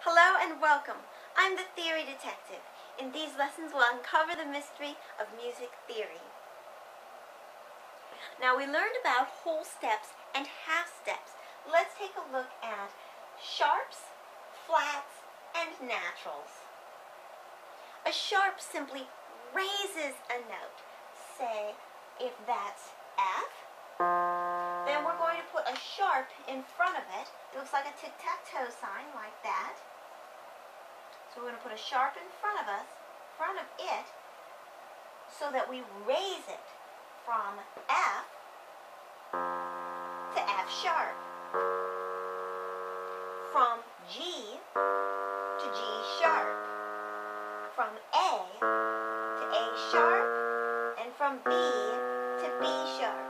Hello and welcome. I'm the Theory Detective. In these lessons we'll uncover the mystery of music theory. Now we learned about whole steps and half steps. Let's take a look at sharps, flats, and naturals. A sharp simply raises a note. Say if that's F, then we're going to put a sharp in front of it. It looks like a tic-tac-toe sign like that. So we're going to put a sharp in front of it, so that we raise it from F to F sharp, from G to G sharp, from A to A sharp, and from B to B sharp.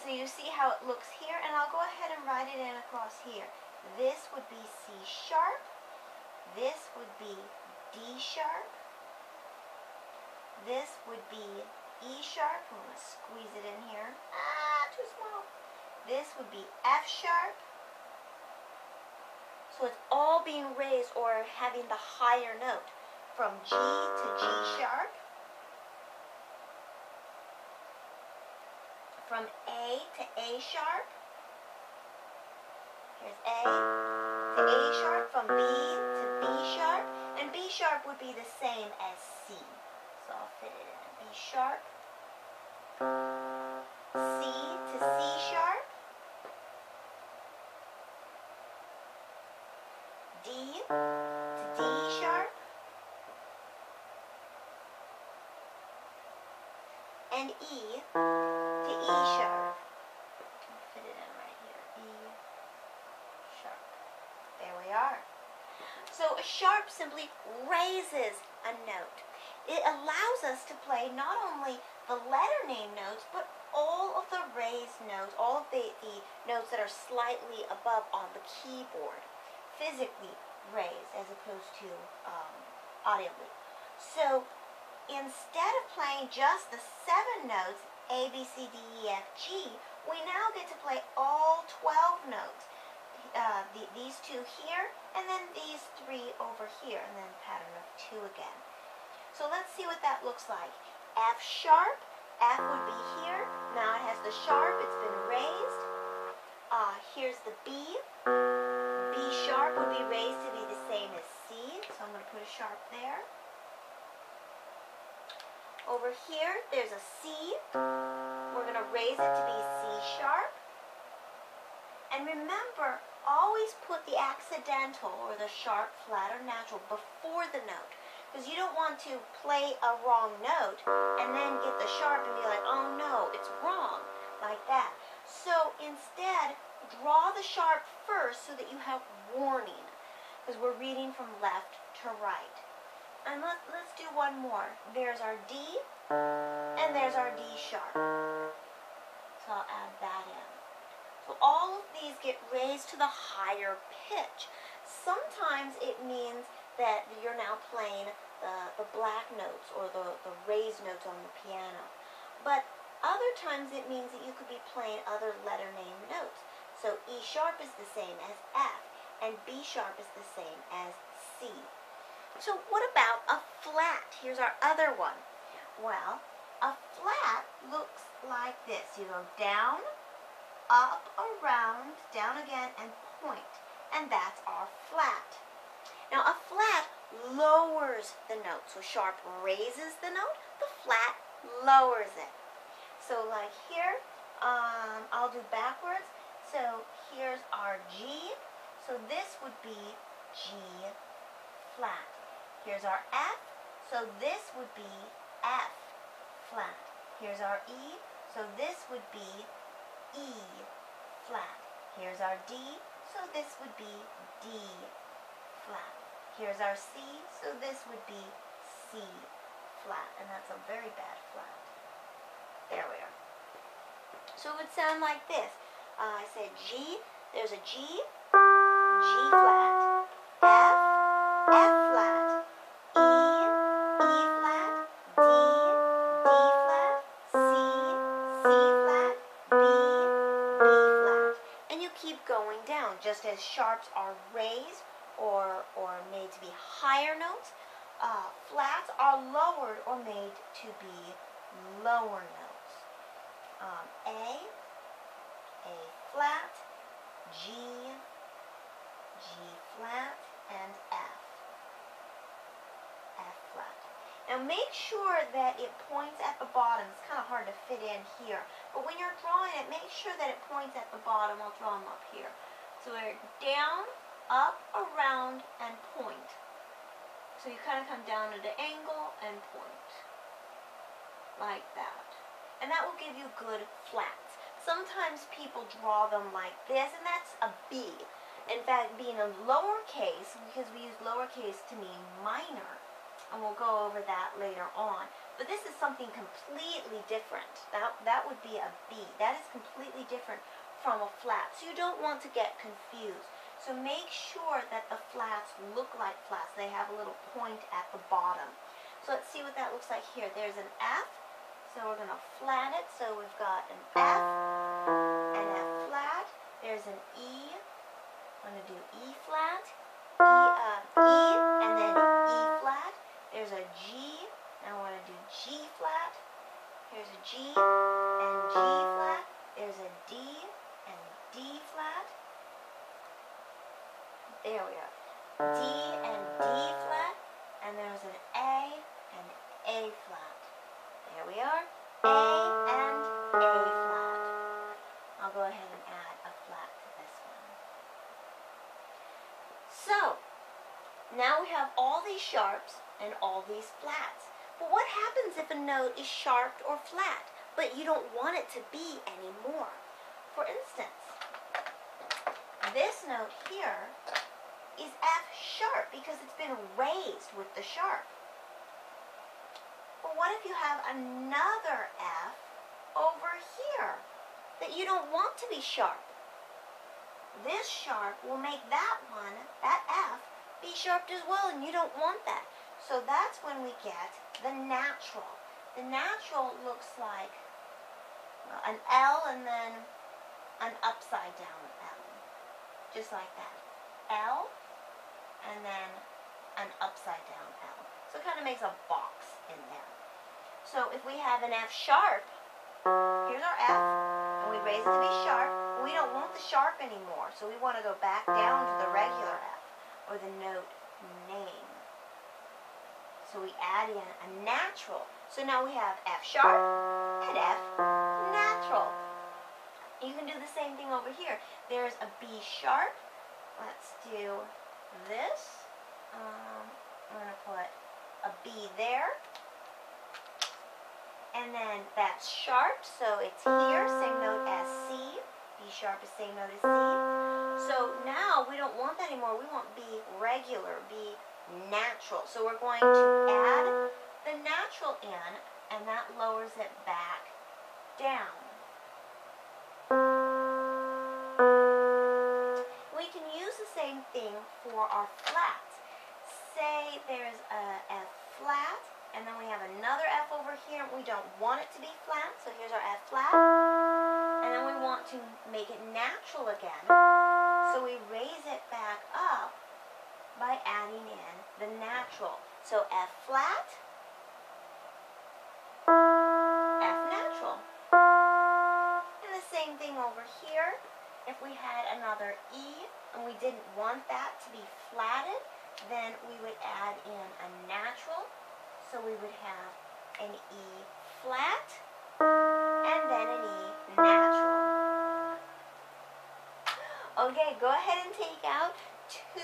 So you see how it looks here, and I'll go ahead and write it in across here. This would be C sharp. This would be D sharp. This would be E sharp. I'm going to squeeze it in here. Too small. This would be F sharp. So it's all being raised or having the higher note from G to G sharp. From A to A sharp. Here's A to A sharp, from B to B sharp, and B sharp would be the same as C. So I'll fit it in. B sharp, C to C sharp, D to D sharp, and E to E sharp. I'll fit it in right here. E sharp. There we are. So a sharp simply raises a note. It allows us to play not only the letter name notes, but all of the raised notes, all of the notes that are slightly above on the keyboard, physically raised as opposed to audibly. So instead of playing just the 7 notes, A, B, C, D, E, F, G, we now get to play all 12 notes. These 2 here, and then these 3 over here, and then pattern of 2 again. So let's see what that looks like. F sharp, F would be here. Now it has the sharp, it's been raised. Here's the B. B sharp would be raised to be the same as C, so I'm going to put a sharp there. Over here, there's a C. We're going to raise it to be C sharp. And remember, always put the accidental, or the sharp, flat, or natural before the note. Because you don't want to play a wrong note and then get the sharp and be like, oh no, it's wrong, like that. So instead, draw the sharp first so that you have warning. Because we're reading from left to right. And let's do one more. There's our D, and there's our D sharp. So I'll add that in. So all of these get raised to the higher pitch. Sometimes it means that you're now playing the black notes or the raised notes on the piano. But other times it means that you could be playing other letter name notes. So E sharp is the same as F, and B sharp is the same as C. So what about a flat? Here's our other one. Well, a flat looks like this. You go down, up, around, down again, and point. And that's our flat. Now a flat lowers the note. So sharp raises the note, the flat lowers it. So like here, I'll do backwards. So here's our G. So this would be G flat. Here's our F. So this would be F flat. Here's our E. So this would be E flat. Here's our D, so this would be D flat. Here's our C, so this would be C flat. And that's a very bad flat. There we are. So it would sound like this. I said G, there's a G, G flat, F, F flat, E, E flat, D, D flat, C, C flat, B, B flat. And you keep going down, just as sharps are raised or made to be higher notes. Flats are lowered or made to be lower notes. A flat, G, G flat, and F flat. Now make sure that it points at the bottom. It's kind of hard to fit in here. But when you're drawing it, make sure that it points at the bottom. I'll draw them up here. So we're down, up, around, and point. So you kind of come down at an angle and point. Like that. And that will give you good flats. Sometimes people draw them like this, and that's a B. In fact, being a lowercase, because we use lowercase to mean minor, and we'll go over that later on. But this is something completely different. That would be a B. That is completely different from a flat. So you don't want to get confused. So make sure that the flats look like flats. They have a little point at the bottom. So let's see what that looks like here. There's an F. So we're going to flat it. So we've got an F, an F flat. There's an E. I'm going to do E flat, E, and then E flat. There's a G. Now I want to do G flat. Here's a G and G flat. There's a D and D flat. There we are. D and D flat. And there's an A and A flat. There we are. A and A flat. I'll go ahead and add a flat to this one. So, now we have all these sharps and all these flats. But what happens if a note is sharp or flat, but you don't want it to be anymore? For instance, this note here is F sharp because it's been raised with the sharp. But what if you have another F over here that you don't want to be sharp? This sharp will make that one, that F, be sharp as well, and you don't want that. So that's when we get the natural. The natural looks like an L and then an upside down L. Just like that. L and then an upside down L. So it kind of makes a box in there. So if we have an F sharp, here's our F, and we raise it to be sharp. We don't want the sharp anymore, so we want to go back down to the regular F, or the note name. So we add in a natural. So now we have F sharp and F natural. You can do the same thing over here. There's a B sharp. Let's do this. I'm going to put a B there. And then that's sharp, so it's here, same note as C. B sharp is same note as C. So now we don't want that anymore. We want B regular, B natural. So we're going to add the natural in, and that lowers it back down. We can use the same thing for our flats. Say there's a F flat, and then we have another F over here. We don't want it to be flat, so here's our F flat. And then we want to make it natural again, so we raise it back up by adding in the natural. So F flat, F natural. And the same thing over here. If we had another E and we didn't want that to be flatted, then we would add in a natural. So we would have an E flat and then an E natural. Okay, go ahead and take out 2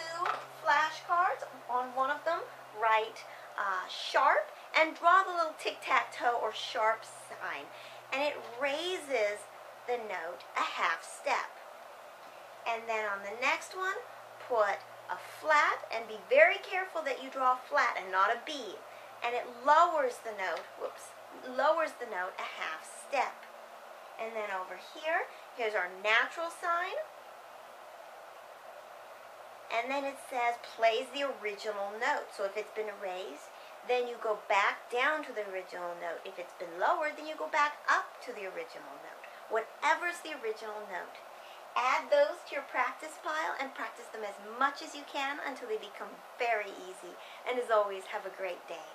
flashcards. On one of them, write sharp and draw the little tic-tac-toe or sharp sign. And it raises the note a half step. And then on the next one, put a flat, and be very careful that you draw a flat and not a B. And it lowers the note, lowers the note a half step. And then over here, here's our natural sign. And then it says plays the original note. So if it's been raised, then you go back down to the original note. If it's been lowered, then you go back up to the original note. Whatever's the original note. Add those to your practice pile and practice them as much as you can until they become very easy. And as always, have a great day.